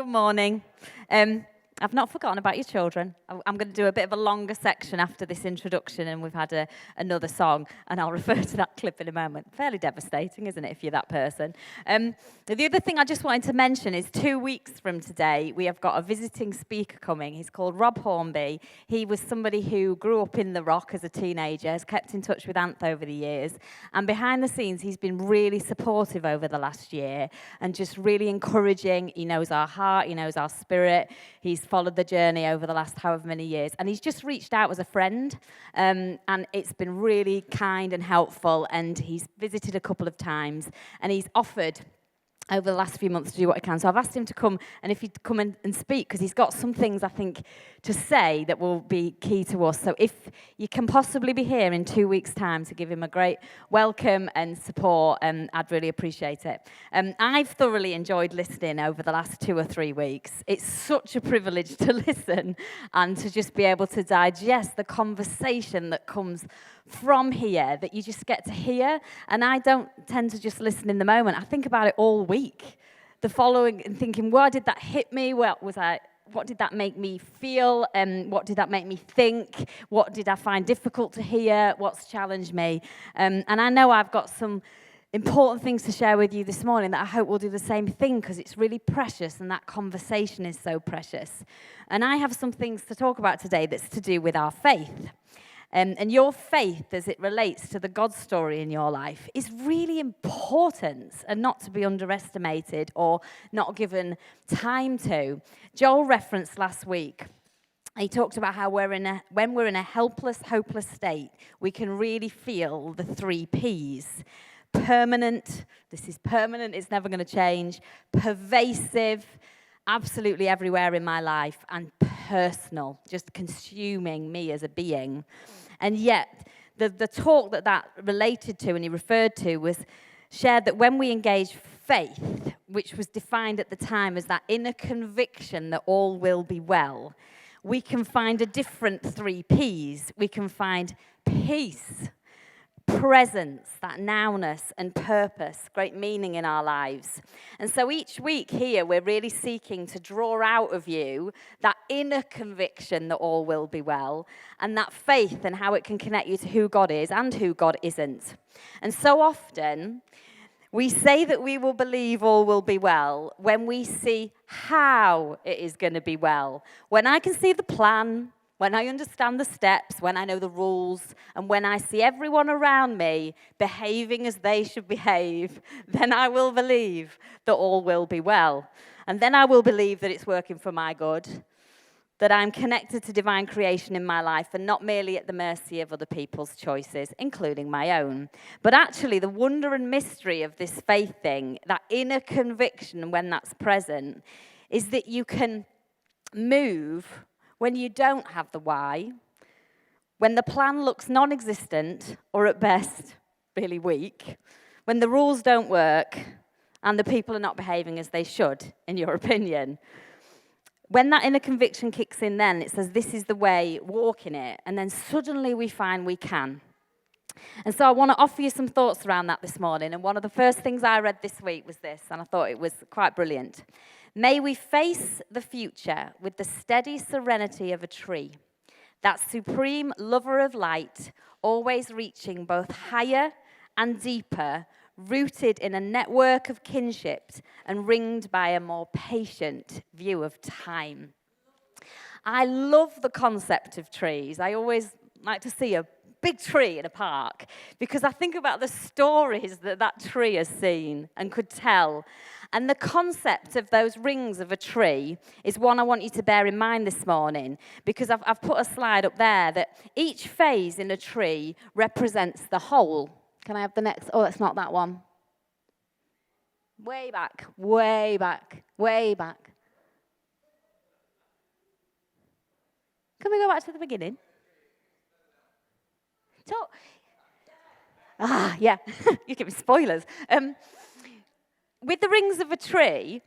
morning. I've not forgotten about your children. I'm going to do a bit of a longer section after this introduction, and we've had another song, and I'll refer to that clip in a moment. Fairly devastating, isn't it, if you're that person? The other thing I just wanted to mention is 2 weeks from today, we have got a visiting speaker coming. He's called Rob Hornby. He was somebody who grew up in the Rock as a teenager, has kept in touch with Anth over the years, and behind the scenes, he's been really supportive over the last year and just really encouraging. He knows our heart, he knows our spirit. He's followed the journey over the last however many years, and he's just reached out as a friend, and it's been really kind and helpful, and he's visited a couple of times, and he's offered over the last few months to do what he can. So I've asked him to come, and if he'd come and speak, because he's got some things, I think, to say that will be key to us. So if you can possibly be here in 2 weeks' time to give him a great welcome and support, I'd really appreciate it. I've thoroughly enjoyed listening over the last 2 or 3 weeks. It's such a privilege to listen and to just be able to digest the conversation that comes from here, that you just get to hear. And I don't tend to just listen in the moment. I think about it all week, the following, and thinking, why did that hit me? What did that make me feel? What did that make me think? What did I find difficult to hear? What's challenged me? And I know I've got some important things to share with you this morning that I hope will do the same thing, because it's really precious, and that conversation is so precious. And I have some things to talk about today that's to do with our faith. And your faith, as it relates to the God story in your life, is really important and not to be underestimated or not given time to. Joel referenced last week, he talked about how when we're in a helpless, hopeless state, we can really feel the 3 Ps. Permanent, this is permanent, it's never going to change. Pervasive, absolutely everywhere in my life. And personal, just consuming me as a being. And yet, the talk that related to and he referred to was shared that when we engage faith, which was defined at the time as that inner conviction that all will be well, we can find a different 3 Ps. We can find peace, presence, that nowness, and purpose, great meaning in our lives. And so each week here, we're really seeking to draw out of you that inner conviction that all will be well, and that faith and how it can connect you to who God is and who God isn't. And so often, we say that we will believe all will be well when we see how it is going to be well. When I can see the plan, when I understand the steps, when I know the rules, and when I see everyone around me behaving as they should behave, then I will believe that all will be well. And then I will believe that it's working for my good, that I'm connected to divine creation in my life and not merely at the mercy of other people's choices, including my own. But actually, the wonder and mystery of this faith thing, that inner conviction when that's present, is that you can move when you don't have the why, when the plan looks non-existent or at best really weak, when the rules don't work and the people are not behaving as they should, in your opinion. When that inner conviction kicks in, then it says, this is the way, walk in it, and then suddenly we find we can. And so I want to offer you some thoughts around that this morning, and one of the first things I read this week was this, and I thought it was quite brilliant. May we face the future with the steady serenity of a tree, that supreme lover of light, always reaching both higher and deeper, rooted in a network of kinship and ringed by a more patient view of time. I love the concept of trees. I always like to see a big tree in a park because I think about the stories that tree has seen and could tell. And the concept of those rings of a tree is one I want you to bear in mind this morning, because I've put a slide up there that each phase in a tree represents the whole. Can I have the next? Oh, that's not that one. Way back, way back, way back. Can we go back to the beginning? Yeah, you give me spoilers. With the rings of a tree,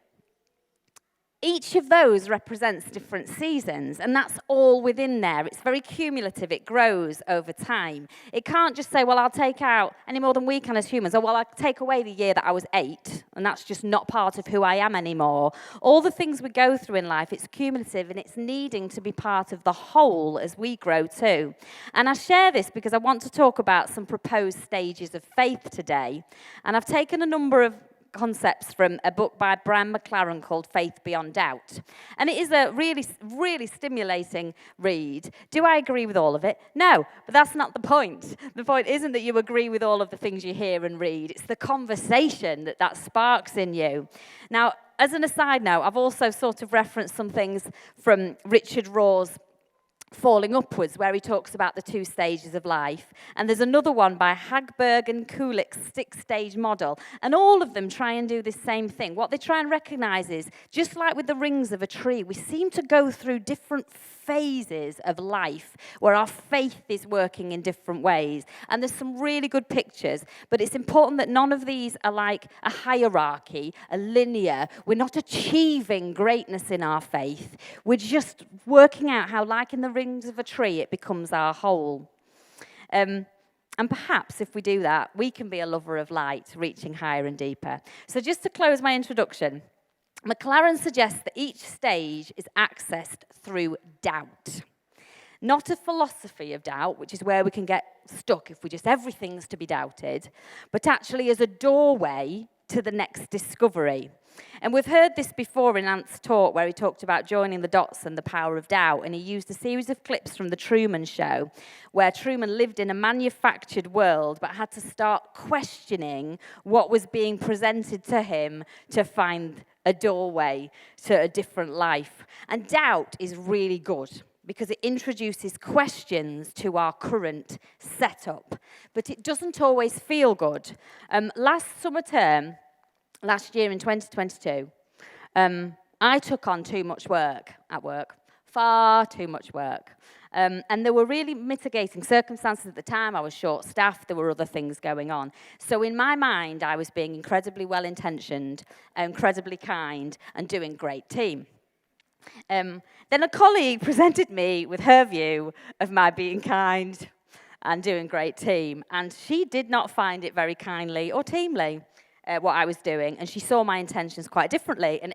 Each of those represents different seasons, and that's all within there. It's very cumulative. It grows over time. It can't just say, well, I'll take out any more than we can as humans, or well, I'll take away the year that I was 8, and that's just not part of who I am anymore. All the things we go through in life, it's cumulative, and it's needing to be part of the whole as we grow too. And I share this because I want to talk about some proposed stages of faith today. And I've taken a number of concepts from a book by Brian McLaren called Faith Beyond Doubt. And it is a really, really stimulating read. Do I agree with all of it? No, but that's not the point. The point isn't that you agree with all of the things you hear and read. It's the conversation that sparks in you. Now, as an aside note, I've also sort of referenced some things from Richard Rohr's Falling Upwards, where he talks about the 2 stages of life. And there's another one by Hagberg and Kulik's 6-stage model. And all of them try and do this same thing. What they try and recognize is, just like with the rings of a tree, we seem to go through different phases of life where our faith is working in different ways. And there's some really good pictures, but it's important that none of these are like a hierarchy, a linear. We're not achieving greatness in our faith. We're just working out how, like in the rings of a tree, it becomes our whole. And perhaps if we do that, we can be a lover of light, reaching higher and deeper. So just to close my introduction, McLaren suggests that each stage is accessed through doubt. Not a philosophy of doubt, which is where we can get stuck if everything's to be doubted, but actually as a doorway to the next discovery. And we've heard this before in Ant's talk, where he talked about joining the dots and the power of doubt, and he used a series of clips from The Truman Show, where Truman lived in a manufactured world, but had to start questioning what was being presented to him to find a doorway to a different life. And doubt is really good, because it introduces questions to our current setup, but it doesn't always feel good. Last year in 2022, I took on too much work at work, far too much work. And there were really mitigating circumstances at the time. I was short-staffed. There were other things going on. So in my mind, I was being incredibly well-intentioned, incredibly kind, and doing great team. Then a colleague presented me with her view of my being kind and doing great team, and she did not find it very kindly or teamly, what I was doing, and she saw my intentions quite differently. And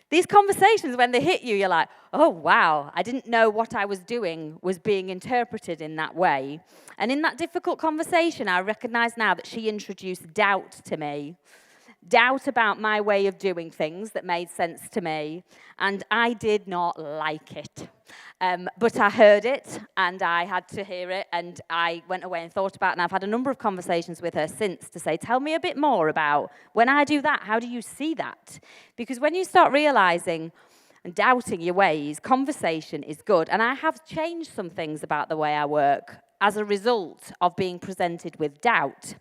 these conversations, when they hit you, you're like, oh, wow, I didn't know what I was doing was being interpreted in that way. And in that difficult conversation, I recognize now that she introduced doubt to me. Doubt about my way of doing things that made sense to me, and I did not like it. But I heard it, and I had to hear it, and I went away and thought about it, and I've had a number of conversations with her since to say, tell me a bit more about when I do that, how do you see that? Because when you start realizing and doubting your ways, conversation is good. And I have changed some things about the way I work as a result of being presented with doubt.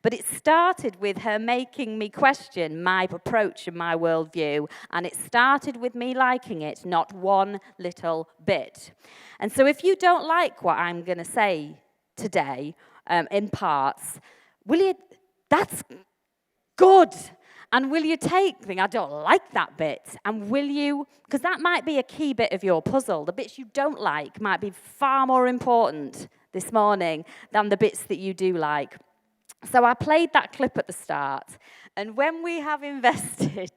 But it started with her making me question my approach and my worldview, and it started with me liking it, not one little bit. And so if you don't like what I'm going to say today, in parts, that's good. And will you take I don't like that bit, and will you, because that might be a key bit of your puzzle. The bits you don't like might be far more important this morning than the bits that you do like. So I played that clip at the start, and when we have invested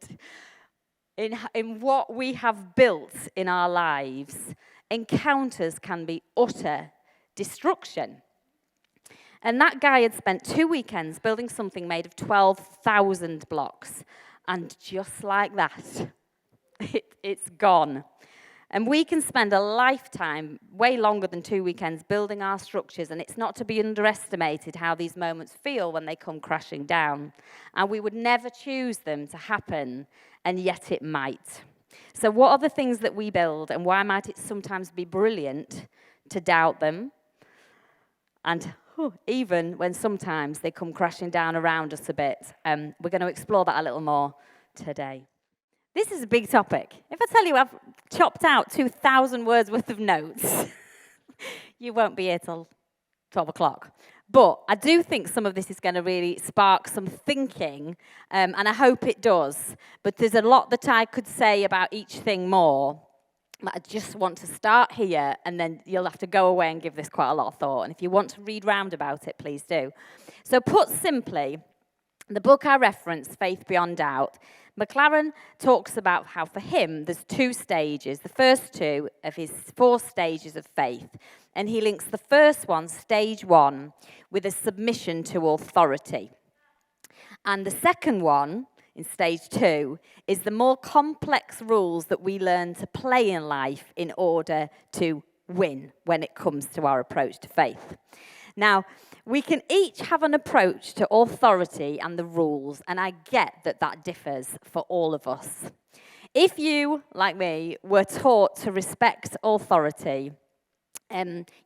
in what we have built in our lives, encounters can be utter destruction. And that guy had spent 2 weekends building something made of 12,000 blocks. And just like that, it's gone. And we can spend a lifetime, way longer than 2 weekends, building our structures. And it's not to be underestimated how these moments feel when they come crashing down. And we would never choose them to happen, and yet it might. So what are the things that we build, and why might it sometimes be brilliant to doubt them? And even when sometimes they come crashing down around us a bit. We're going to explore that a little more today. This is a big topic. If I tell you I've chopped out 2,000 words worth of notes, you won't be here till 12 o'clock. But I do think some of this is going to really spark some thinking, and I hope it does. But there's a lot that I could say about each thing more. But I just want to start here, and then you'll have to go away and give this quite a lot of thought. And if you want to read round about it, please do. So put simply, the book I referenced, Faith Beyond Doubt, McLaren talks about how for him there's 2 stages, the first 2 of his 4 stages of faith. And he links the first one, stage 1, with a submission to authority. And the second one, in stage 2, is the more complex rules that we learn to play in life in order to win when it comes to our approach to faith. Now, we can each have an approach to authority and the rules, and I get that that differs for all of us. If you, like me, were taught to respect authority,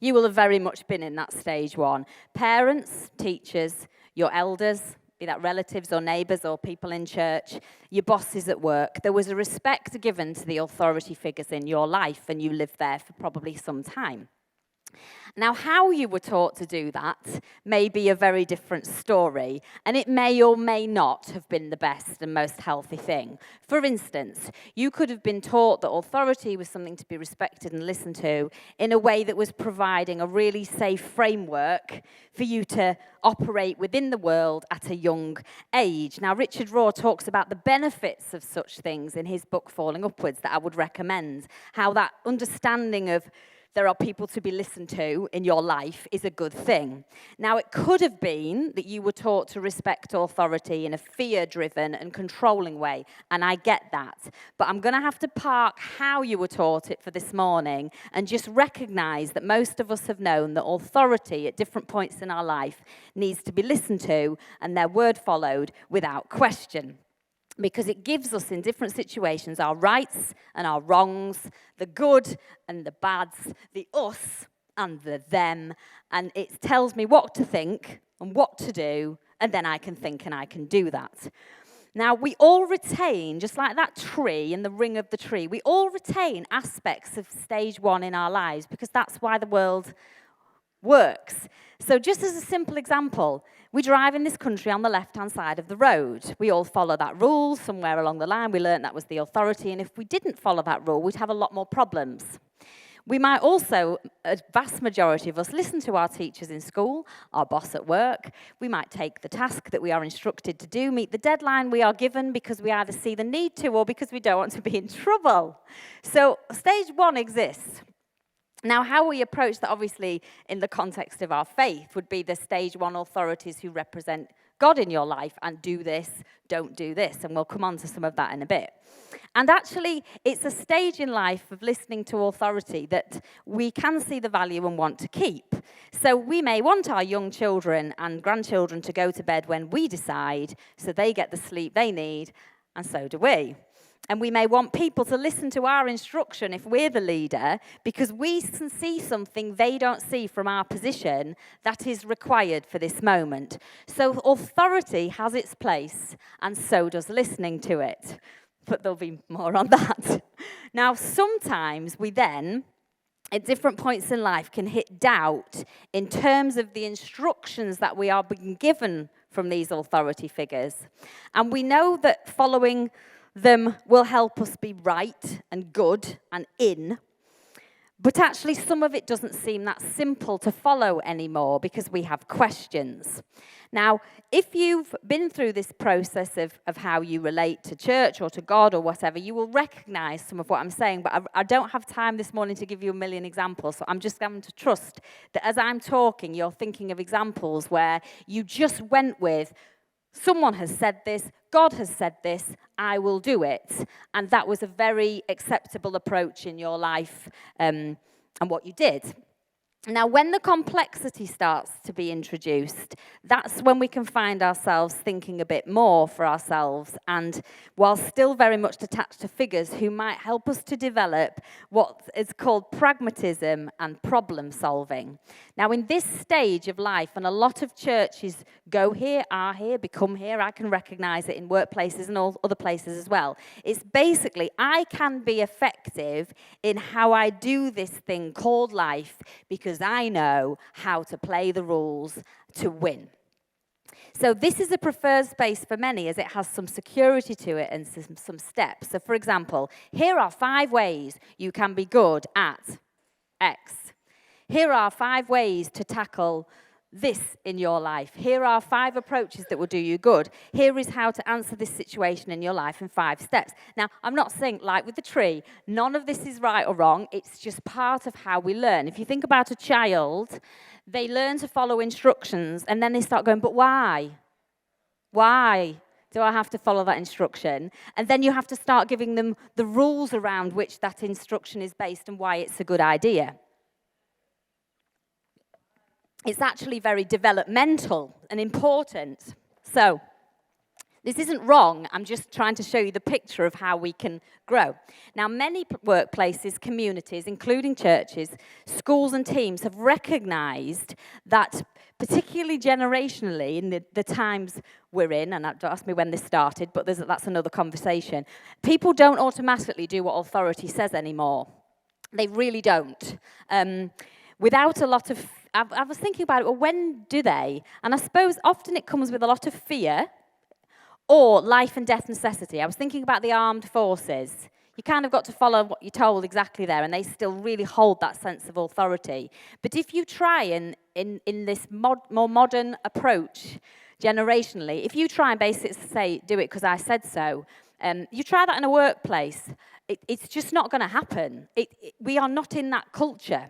you will have very much been in that stage 1. Parents, teachers, your elders, be that relatives or neighbours or people in church, your bosses at work, there was a respect given to the authority figures in your life, and you lived there for probably some time. Now, how you were taught to do that may be a very different story, and it may or may not have been the best and most healthy thing. For instance, you could have been taught that authority was something to be respected and listened to in a way that was providing a really safe framework for you to operate within the world at a young age. Now, Richard Rohr talks about the benefits of such things in his book, Falling Upwards, that I would recommend, how that understanding of there are people to be listened to in your life is a good thing. Now, it could have been that you were taught to respect authority in a fear-driven and controlling way, and I get that. But I'm going to have to park how you were taught it for this morning and just recognize that most of us have known that authority at different points in our life needs to be listened to and their word followed without question. Because it gives us in different situations our rights and our wrongs, the good and the bads, the us and the them, and it tells me what to think and what to do, and then I can think and I can do that. Now, we all retain, just like that tree and the ring of the tree, we all retain aspects of stage 1 in our lives because that's why the world works. So just as a simple example, we drive in this country on the left-hand side of the road. We all follow that rule. Somewhere along the line, we learned that was the authority, and if we didn't follow that rule, we'd have a lot more problems. We might also, a vast majority of us, listen to our teachers in school, our boss at work. We might take the task that we are instructed to do, meet the deadline we are given because we either see the need to or because we don't want to be in trouble. So stage 1 exists. Now, how we approach that, obviously, in the context of our faith, would be the stage 1 authorities who represent God in your life and do this, don't do this. And we'll come on to some of that in a bit. And actually, it's a stage in life of listening to authority that we can see the value and want to keep. So we may want our young children and grandchildren to go to bed when we decide, so they get the sleep they need, and so do we. And we may want people to listen to our instruction if we're the leader because we can see something they don't see from our position that is required for this moment. So authority has its place, and so does listening to it. But there'll be more on that. Now, sometimes we then, at different points in life, can hit doubt in terms of the instructions that we are being given from these authority figures. And we know that following them will help us be right and good and in. But actually, some of it doesn't seem that simple to follow anymore because we have questions. Now, if you've been through this process of how you relate to church or to God or whatever, you will recognize some of what I'm saying, but I don't have time this morning to give you a million examples, so I'm just going to trust that as I'm talking, you're thinking of examples where you just went with, someone has said this, God has said this, I will do it. And that was a very acceptable approach in your life and what you did. Now, when the complexity starts to be introduced, that's when we can find ourselves thinking a bit more for ourselves, and while still very much attached to figures who might help us to develop what is called pragmatism and problem solving. Now, in this stage of life, and a lot of churches go here, are here, become here, I can recognize it in workplaces and all other places as well. It's basically, I can be effective in how I do this thing called life because I know how to play the rules to win. So this is a preferred space for many as it has some security to it and some steps. So for example, here are 5 ways you can be good at X. Here are 5 ways to tackle this in your life. Here are 5 approaches that will do you good. Here is how to answer this situation in your life in 5 steps. Now, I'm not saying, like with the tree, none of this is right or wrong. It's just part of how we learn. If you think about a child, they learn to follow instructions, and then they start going, but why? Why do I have to follow that instruction? And then you have to start giving them the rules around which that instruction is based and why it's a good idea. It's actually very developmental and important. So, this isn't wrong. I'm just trying to show you the picture of how we can grow. Now, many workplaces, communities, including churches, schools and teams have recognized that, particularly generationally, in the times we're in, and don't ask me when this started, but that's another conversation, people don't automatically do what authority says anymore. They really don't. Without a lot of... I was thinking about it, well, when do they? And I suppose often it comes with a lot of fear or life and death necessity. I was thinking about the armed forces. You kind of got to follow what you're told exactly there, and they still really hold that sense of authority. But if you try in this more modern approach, generationally, if you try and basically say, do it because I said so, you try that in a workplace, it's just not going to happen. We are not in that culture.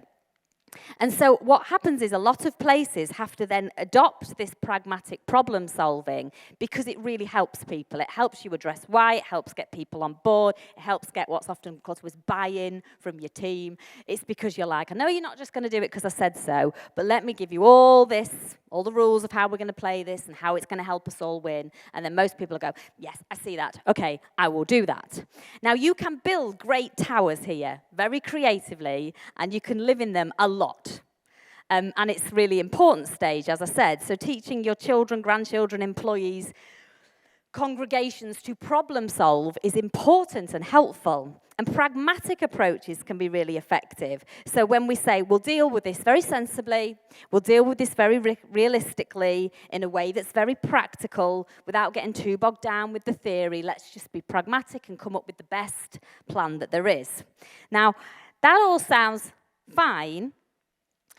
And so what happens is a lot of places have to then adopt this pragmatic problem solving because it really helps people. It helps you address why, it helps get people on board, it helps get what's often called as buy-in from your team. It's because you're like, I know you're not just going to do it because I said so, but let me give you all this, all the rules of how we're going to play this and how it's going to help us all win. And then most people go, yes, I see that. Okay, I will do that. Now, you can build great towers here very creatively, and you can live in them a lot. And it's really important stage, as I said. So teaching your children, grandchildren, employees, congregations to problem solve is important and helpful. And pragmatic approaches can be really effective. So when we say, we'll deal with this very sensibly, we'll deal with this very realistically, in a way that's very practical, without getting too bogged down with the theory, let's just be pragmatic and come up with the best plan that there is. Now, that all sounds fine,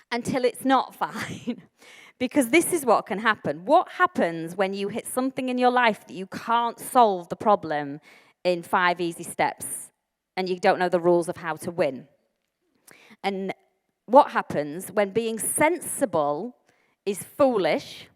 until it's not fine. Because this is what can happen. What happens when you hit something in your life that you can't solve the problem in 5 easy steps and you don't know the rules of how to win? And what happens when being sensible is foolish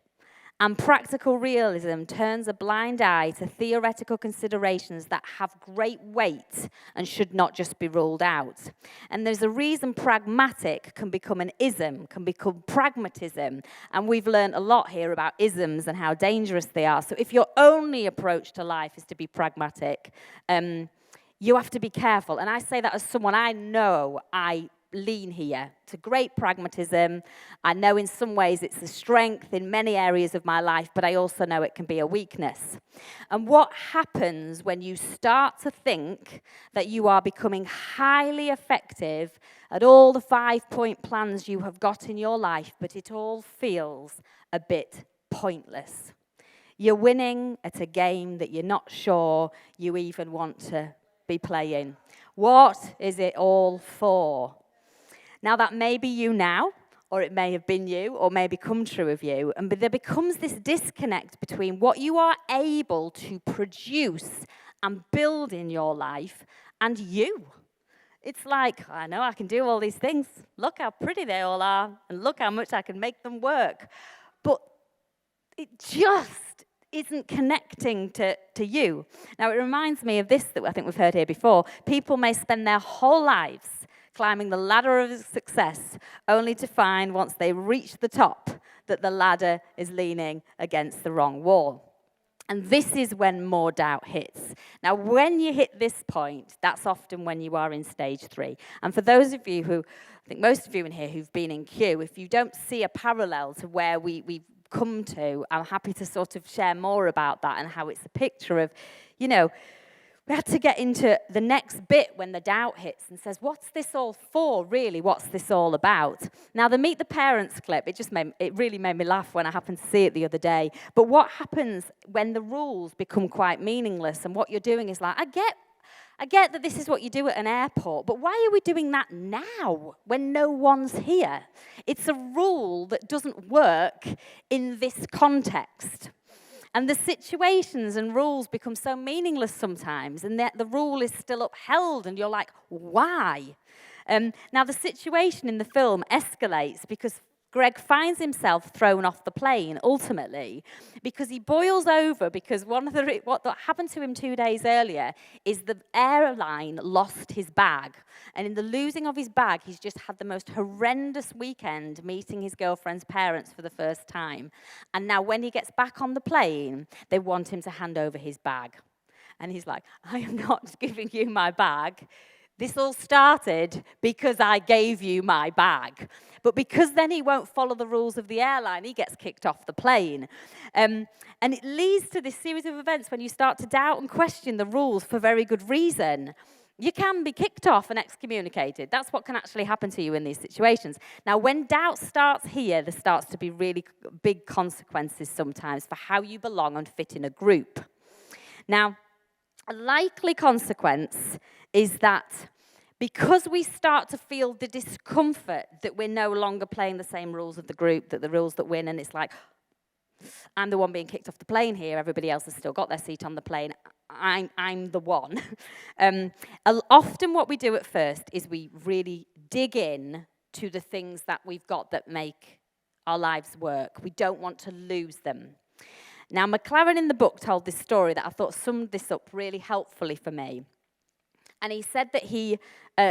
and practical realism turns a blind eye to theoretical considerations that have great weight and should not just be ruled out. And there's a reason pragmatic can become an ism, can become pragmatism. And we've learned a lot here about isms and how dangerous they are. So if your only approach to life is to be pragmatic, you have to be careful. And I say that as someone I know I lean here to great pragmatism. I know in some ways it's a strength in many areas of my life, but I also know it can be a weakness. And what happens when you start to think that you are becoming highly effective at all the 5-point plans you have got in your life, but it all feels a bit pointless? You're winning at a game that you're not sure you even want to be playing. What is it all for? Now, that may be you now, or it may have been you, or may become true of you. But there becomes this disconnect between what you are able to produce and build in your life and you. It's like, I know I can do all these things. Look how pretty they all are, and look how much I can make them work. But it just isn't connecting to you. Now, it reminds me of this that I think we've heard here before. People may spend their whole lives climbing the ladder of success, only to find once they reach the top that the ladder is leaning against the wrong wall. And this is when more doubt hits. Now, when you hit this point, that's often when you are in stage 3. And for those of you who, I think most of you in here who've been in Q, if you don't see a parallel to where we've come to, I'm happy to sort of share more about that and how it's a picture of, we had to get into the next bit when the doubt hits and says, what's this all for, really? What's this all about? Now, the Meet the Parents clip, it really made me laugh when I happened to see it the other day. But what happens when the rules become quite meaningless and what you're doing is like, I get that this is what you do at an airport, but why are we doing that now when no one's here? It's a rule that doesn't work in this context. And the situations and rules become so meaningless sometimes, and that the rule is still upheld, and you're like, why? Now, the situation in the film escalates because Greg finds himself thrown off the plane, ultimately, because he boils over because what happened to him 2 days earlier is the airline lost his bag. And in the losing of his bag, he's just had the most horrendous weekend meeting his girlfriend's parents for the first time. And now when he gets back on the plane, they want him to hand over his bag. And he's like, I am not giving you my bag. This all started because I gave you my bag. But because then he won't follow the rules of the airline, he gets kicked off the plane. And it leads to this series of events when you start to doubt and question the rules for very good reason. You can be kicked off and excommunicated. That's what can actually happen to you in these situations. Now, when doubt starts here, there starts to be really big consequences sometimes for how you belong and fit in a group. Now, a likely consequence is that because we start to feel the discomfort that we're no longer playing the same rules of the group, that the rules that win, and it's like, I'm the one being kicked off the plane here, everybody else has still got their seat on the plane, I'm the one. Often what we do at first is we really dig in to the things that we've got that make our lives work. We don't want to lose them. Now, McLaren in the book told this story that I thought summed this up really helpfully for me. And he said that he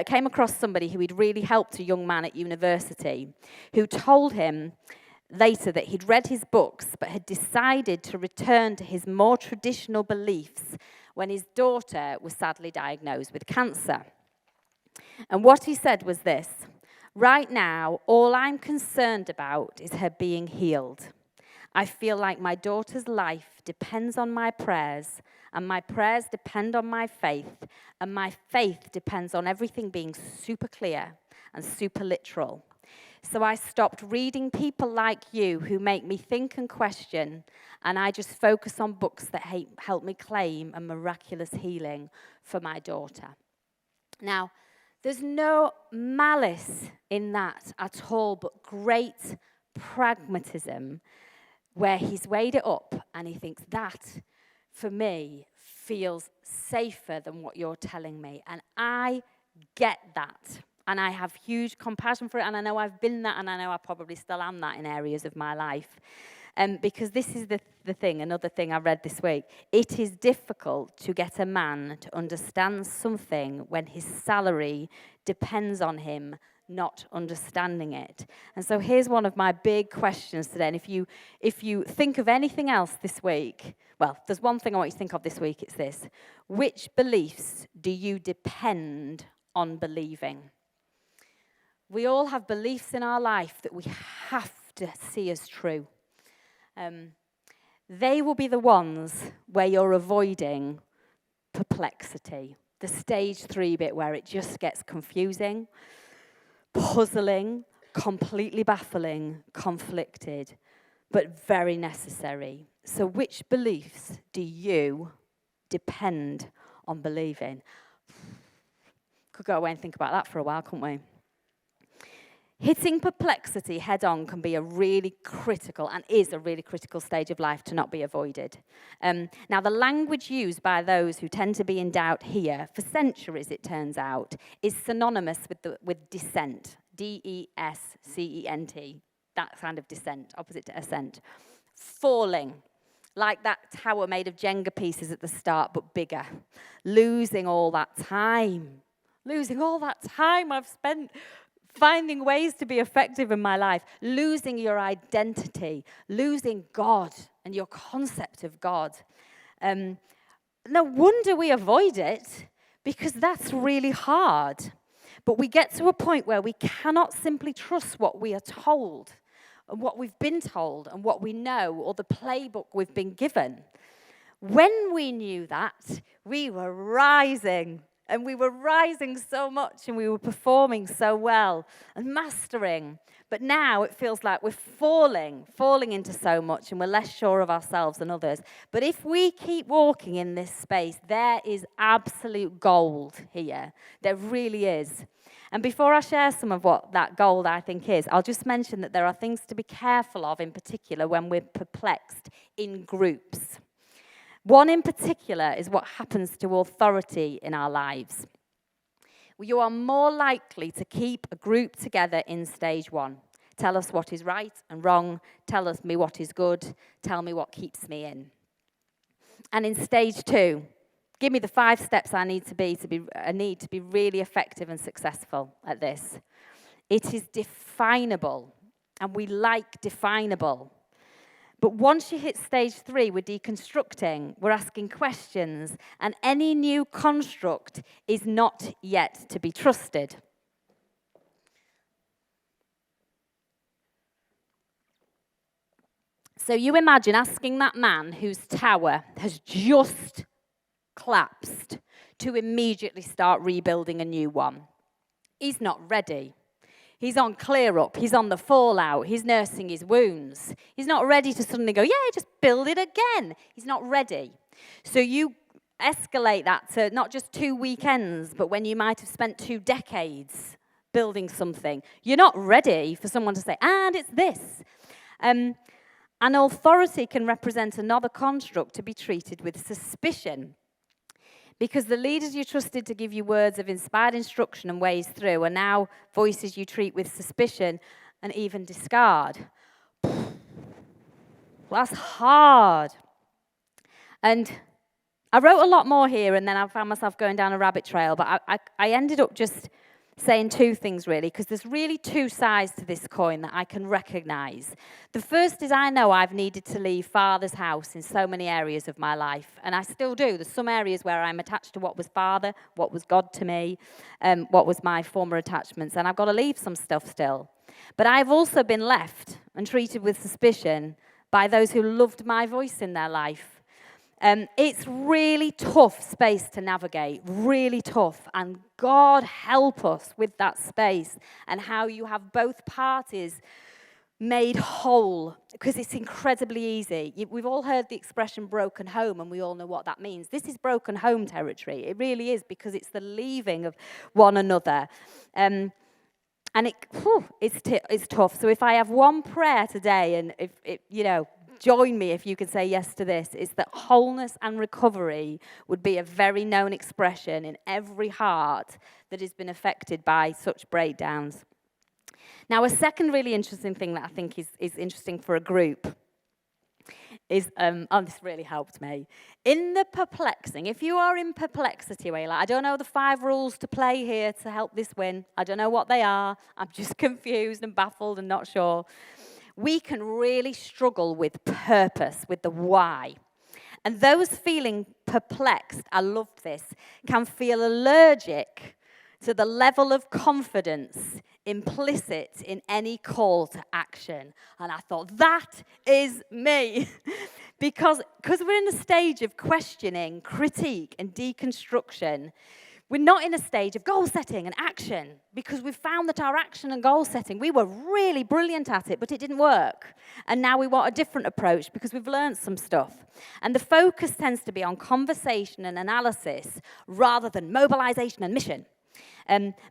came across somebody who had really helped a young man at university who told him later that he'd read his books but had decided to return to his more traditional beliefs when his daughter was sadly diagnosed with cancer. And what he said was this: right now, all I'm concerned about is her being healed. I feel like my daughter's life depends on my prayers, and my prayers depend on my faith, and my faith depends on everything being super clear and super literal. So I stopped reading people like you who make me think and question, and I just focus on books that help me claim a miraculous healing for my daughter. Now, there's no malice in that at all, but great pragmatism, where he's weighed it up and he thinks that, for me, feels safer than what you're telling me. And I get that. And I have huge compassion for it. And I know I've been that, and I know I probably still am that in areas of my life. Because this is the thing, another thing I read this week. It is difficult to get a man to understand something when his salary depends on him not understanding it. And so here's one of my big questions today. And if you think of anything else this week, well, there's one thing I want you to think of this week. It's this: which beliefs do you depend on believing? We all have beliefs in our life that we have to see as true. They will be the ones where you're avoiding perplexity, the stage 3 bit where it just gets confusing, puzzling, completely baffling, conflicted, but very necessary. So which beliefs do you depend on believing? Could go away and think about that for a while, couldn't we? Hitting perplexity head on can be a really critical, and is a really critical stage of life to not be avoided. Now, the language used by those who tend to be in doubt here, for centuries it turns out, is synonymous with dissent. D-E-S-C-E-N-T. That kind of dissent, opposite to ascent. Falling, like that tower made of Jenga pieces at the start, but bigger. Losing all that time. Losing all that time I've spent finding ways to be effective in my life, losing your identity, losing God and your concept of God. No wonder we avoid it, because that's really hard. But we get to a point where we cannot simply trust what we are told, and what we've been told, and what we know, or the playbook we've been given. When we knew that, we were rising. And we were rising so much and we were performing so well and mastering. But now it feels like we're falling into so much and we're less sure of ourselves than others. But if we keep walking in this space, there is absolute gold here. There really is. And before I share some of what that gold I think is, I'll just mention that there are things to be careful of in particular when we're perplexed in groups. One in particular is what happens to authority in our lives. You are more likely to keep a group together in stage 1. Tell us what is right and wrong. Tell us me what is good. Tell me what keeps me in. And in stage 2, give me the 5 steps I need to be really effective and successful at this. It is definable, and we like definable. But once you hit stage 3, we're deconstructing, we're asking questions, and any new construct is not yet to be trusted. So you imagine asking that man whose tower has just collapsed to immediately start rebuilding a new one. He's not ready. He's on clear up. He's on the fallout. He's nursing his wounds. He's not ready to suddenly go, yeah, just build it again. He's not ready. So you escalate that to not just 2 weekends, but when you might have spent 2 decades building something. You're not ready for someone to say, and it's this. An authority can represent another construct to be treated with suspicion. Because the leaders you trusted to give you words of inspired instruction and ways through are now voices you treat with suspicion and even discard. That's hard. And I wrote a lot more here, and then I found myself going down a rabbit trail, but I ended up just saying 2 things, really, because there's really 2 sides to this coin that I can recognize. The first is I know I've needed to leave Father's house in so many areas of my life, and I still do. There's some areas where I'm attached to what was Father, what was God to me, what was my former attachments, and I've got to leave some stuff still. But I've also been left and treated with suspicion by those who loved my voice in their life. It's really tough space to navigate, really tough. And God help us with that space and how you have both parties made whole, because it's incredibly easy. We've all heard the expression broken home, and we all know what that means. This is broken home territory. It really is, because it's the leaving of one another. And it's tough. So if I have one prayer today, and join me if you can say yes to this, is that wholeness and recovery would be a very known expression in every heart that has been affected by such breakdowns. Now, a second really interesting thing that I think is interesting for a group is, this really helped me. In the perplexing, if you are in perplexity, where you're like, I don't know the 5 rules to play here to help this win. I don't know what they are. I'm just confused and baffled and not sure. We can really struggle with purpose, with the why. And those feeling perplexed, I love this, can feel allergic to the level of confidence implicit in any call to action. And I thought, that is me. because we're in a stage of questioning, critique, and deconstruction, we're not in a stage of goal setting and action, because we've found that our action and goal setting, we were really brilliant at it, but it didn't work. And now we want a different approach because we've learned some stuff. And the focus tends to be on conversation and analysis rather than mobilization and mission.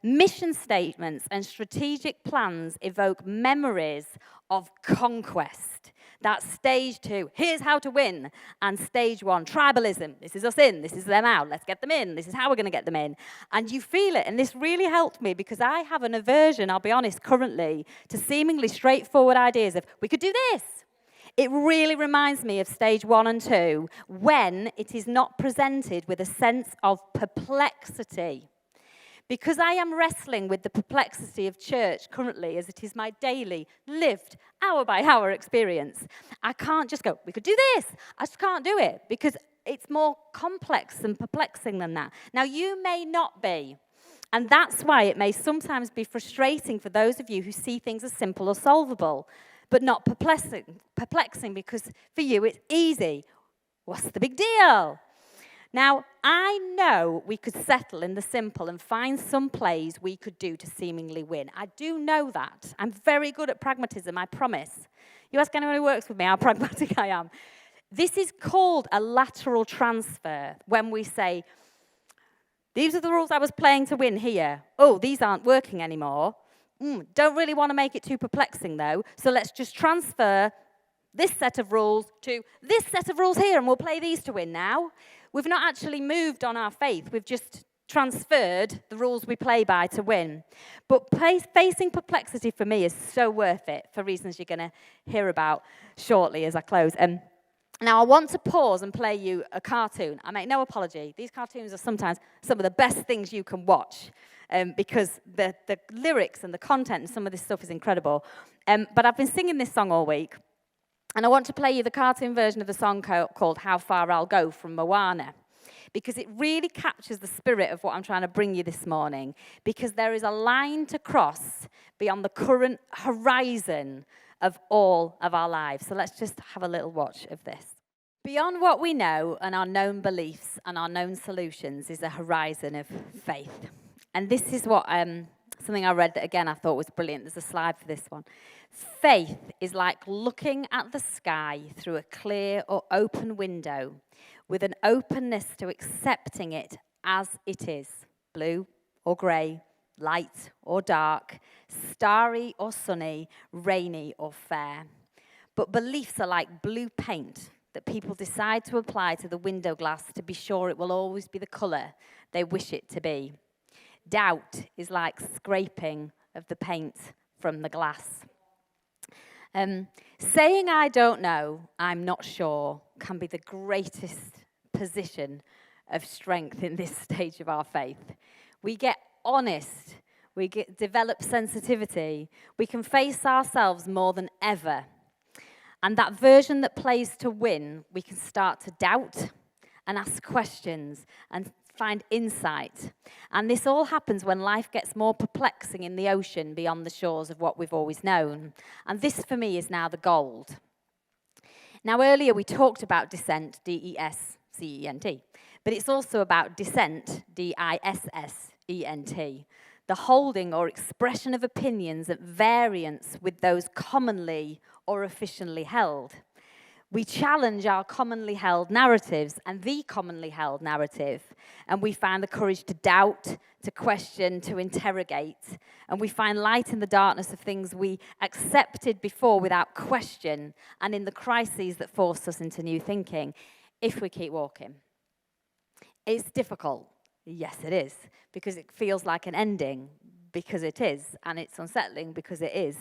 Mission statements and strategic plans evoke memories of conquest. That's stage 2, here's how to win. And stage 1, tribalism. This is us in, this is them out. Let's get them in. This is how we're going to get them in. And you feel it. And this really helped me, because I have an aversion, I'll be honest, currently, to seemingly straightforward ideas of, we could do this. It really reminds me of stage 1 and 2, when it is not presented with a sense of perplexity. Because I am wrestling with the perplexity of church currently, as it is my daily, lived, hour-by-hour experience, I can't just go, we could do this. I just can't do it, because it's more complex and perplexing than that. Now, you may not be, and that's why it may sometimes be frustrating for those of you who see things as simple or solvable, but not perplexing, because for you it's easy. What's the big deal? Now, I know we could settle in the simple and find some plays we could do to seemingly win. I do know that. I'm very good at pragmatism, I promise. You ask anyone who works with me how pragmatic I am. This is called a lateral transfer when we say, these are the rules I was playing to win here. Oh, these aren't working anymore. Don't really want to make it too perplexing, though, so let's just transfer this set of rules to this set of rules here, and we'll play these to win now. We've not actually moved on our faith. We've just transferred the rules we play by to win. But facing perplexity for me is so worth it for reasons you're going to hear about shortly as I close. Now, I want to pause and play you a cartoon. I make no apology. These cartoons are sometimes some of the best things you can watch because the lyrics and the content and some of this stuff is incredible. But I've been singing this song all week. And I want to play you the cartoon version of the song called How Far I'll Go from Moana, because it really captures the spirit of what I'm trying to bring you this morning, because there is a line to cross beyond the current horizon of all of our lives. So let's just have a little watch of this. Beyond what we know and our known beliefs and our known solutions is a horizon of faith. And this is what something I read that, again, I thought was brilliant. There's a slide for this one. Faith is like looking at the sky through a clear or open window with an openness to accepting it as it is, blue or grey, light or dark, starry or sunny, rainy or fair. But beliefs are like blue paint that people decide to apply to the window glass to be sure it will always be the colour they wish it to be. Doubt is like scraping of the paint from the glass. Saying I don't know, I'm not sure, can be the greatest position of strength in this stage of our faith. We get honest, develop sensitivity, we can face ourselves more than ever. And that version that plays to win, we can start to doubt and ask questions and find insight. And this all happens when life gets more perplexing in the ocean beyond the shores of what we've always known. And this, for me, is now the gold. Now, earlier we talked about dissent, D-E-S-C-E-N-T, but it's also about dissent, D-I-S-S-E-N-T, the holding or expression of opinions at variance with those commonly or officially held. We challenge our commonly held narratives and the commonly held narrative, and we find the courage to doubt, to question, to interrogate, and we find light in the darkness of things we accepted before without question, and in the crises that force us into new thinking, if we keep walking. It's difficult. Yes, it is, because it feels like an ending, because it is, and it's unsettling because it is.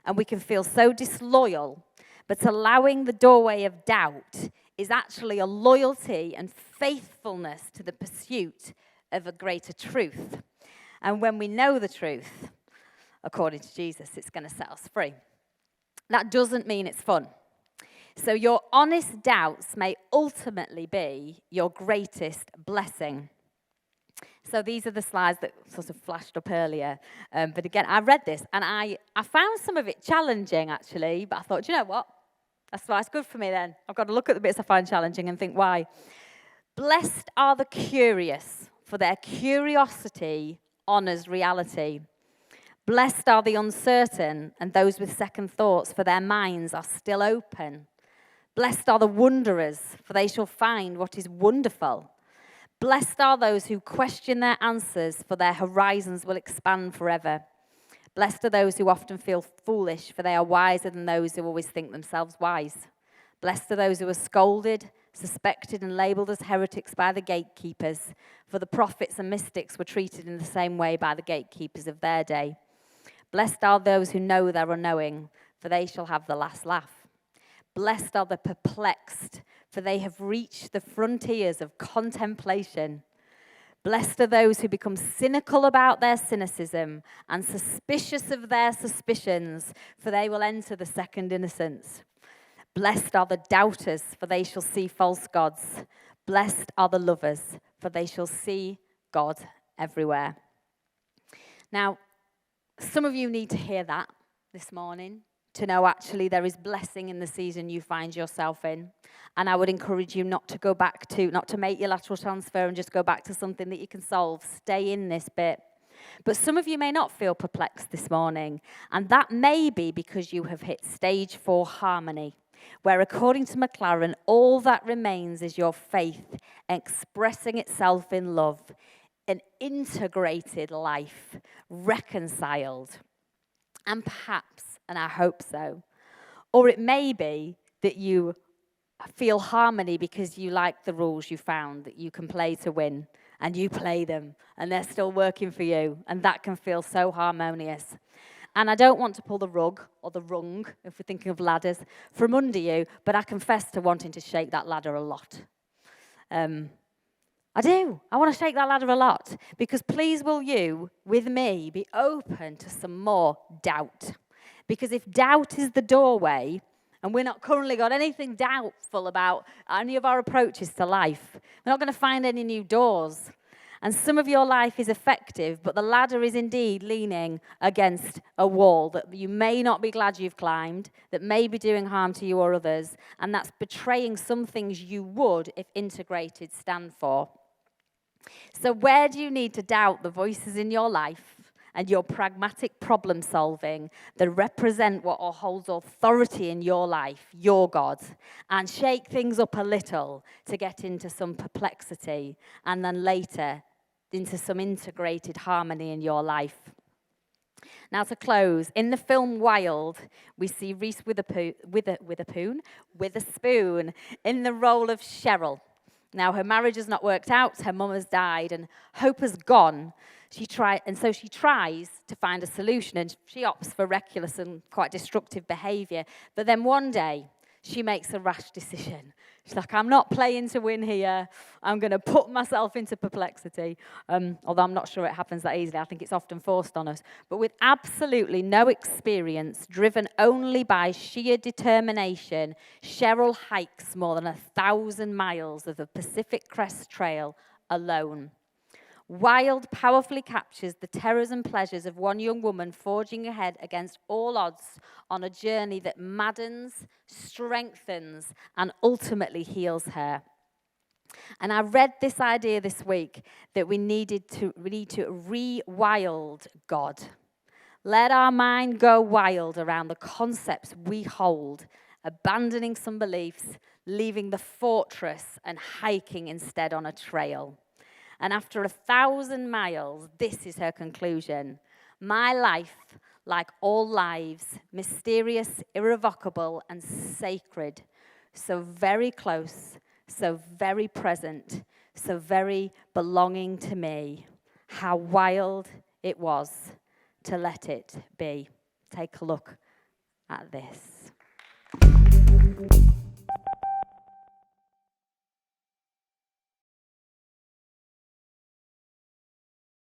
And we can feel so disloyal, but allowing the doorway of doubt is actually a loyalty and faithfulness to the pursuit of a greater truth. And when we know the truth, according to Jesus, it's going to set us free. That doesn't mean it's fun. So your honest doubts may ultimately be your greatest blessing. So these are the slides that sort of flashed up earlier. But again, I read this, and I found some of it challenging, actually. But I thought, do you know what? That's why it's good for me then. I've got to look at the bits I find challenging and think, why? Blessed are the curious, for their curiosity honors reality. Blessed are the uncertain and those with second thoughts, for their minds are still open. Blessed are the wonderers, for they shall find what is wonderful. Blessed are those who question their answers, for their horizons will expand forever. Blessed are those who often feel foolish, for they are wiser than those who always think themselves wise. Blessed are those who are scolded, suspected, and labeled as heretics by the gatekeepers, for the prophets and mystics were treated in the same way by the gatekeepers of their day. Blessed are those who know their unknowing, for they shall have the last laugh. Blessed are the perplexed, for they have reached the frontiers of contemplation. Blessed are those who become cynical about their cynicism and suspicious of their suspicions, for they will enter the second innocence. Blessed are the doubters, for they shall see false gods. Blessed are the lovers, for they shall see God everywhere. Now, some of you need to hear that this morning to know actually there is blessing in the season you find yourself in. And I would encourage you not to make your lateral transfer and just go back to something that you can solve. Stay in this bit. But some of you may not feel perplexed this morning, and that may be because you have hit stage 4 harmony, where according to McLaren, all that remains is your faith expressing itself in love, an integrated life, reconciled. And perhaps, and I hope so, or it may be that you feel harmony because you like the rules you found that you can play to win, and you play them, and they're still working for you, and that can feel so harmonious. And I don't want to pull the rug, or the rung, if we're thinking of ladders, from under you, but I confess to wanting to shake that ladder a lot. I do. I want to shake that ladder a lot, because please will you, with me, be open to some more doubt. Because if doubt is the doorway, and we're not currently got anything doubtful about any of our approaches to life, we're not going to find any new doors. And some of your life is effective, but the ladder is indeed leaning against a wall that you may not be glad you've climbed, that may be doing harm to you or others, and that's betraying some things you would, if integrated, stand for. So where do you need to doubt the voices in your life and your pragmatic problem solving that represent what holds authority in your life, your God, and shake things up a little to get into some perplexity and then later into some integrated harmony in your life? Now to close, in the film Wild, we see Reese Witherspoon in the role of Cheryl. Now her marriage has not worked out, her mum has died, and hope has gone. So she tries to find a solution, and she opts for reckless and quite destructive behavior. But then one day, she makes a rash decision. She's like, I'm not playing to win here. I'm going to put myself into perplexity. Although I'm not sure it happens that easily. I think it's often forced on us. But with absolutely no experience, driven only by sheer determination, Cheryl hikes more than 1,000 miles of the Pacific Crest Trail alone. Wild powerfully captures the terrors and pleasures of one young woman forging ahead against all odds on a journey that maddens, strengthens, and ultimately heals her. And I read this idea this week that we need to re-wild God. Let our mind go wild around the concepts we hold, abandoning some beliefs, leaving the fortress and hiking instead on a trail. And after 1,000 miles, this is her conclusion. My life, like all lives, mysterious, irrevocable, and sacred, so very close, so very present, so very belonging to me. How wild it was to let it be. Take a look at this.